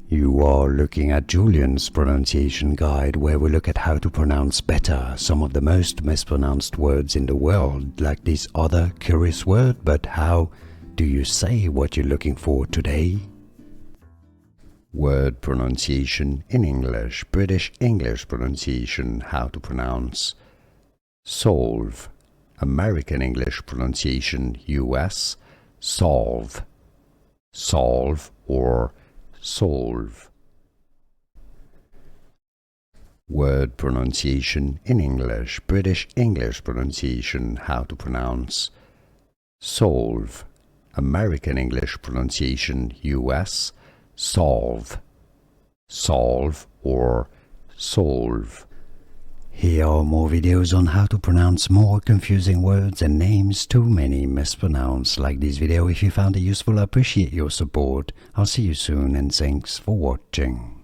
You are looking at Julian's pronunciation guide, where we look at how to pronounce better some of the most mispronounced words in the world, like this other curious word. But how do you say what you're looking for today? Word pronunciation in English, British English pronunciation, how to pronounce solve. American English pronunciation, US, solve. Solve or solve. Word pronunciation in English, British English pronunciation, how to pronounce solve. American English pronunciation, US, solve. Solve or solve. Here are more videos on how to pronounce more confusing words and names too many mispronounced. Like this video if you found it useful. I appreciate your support. I'll see you soon and thanks for watching.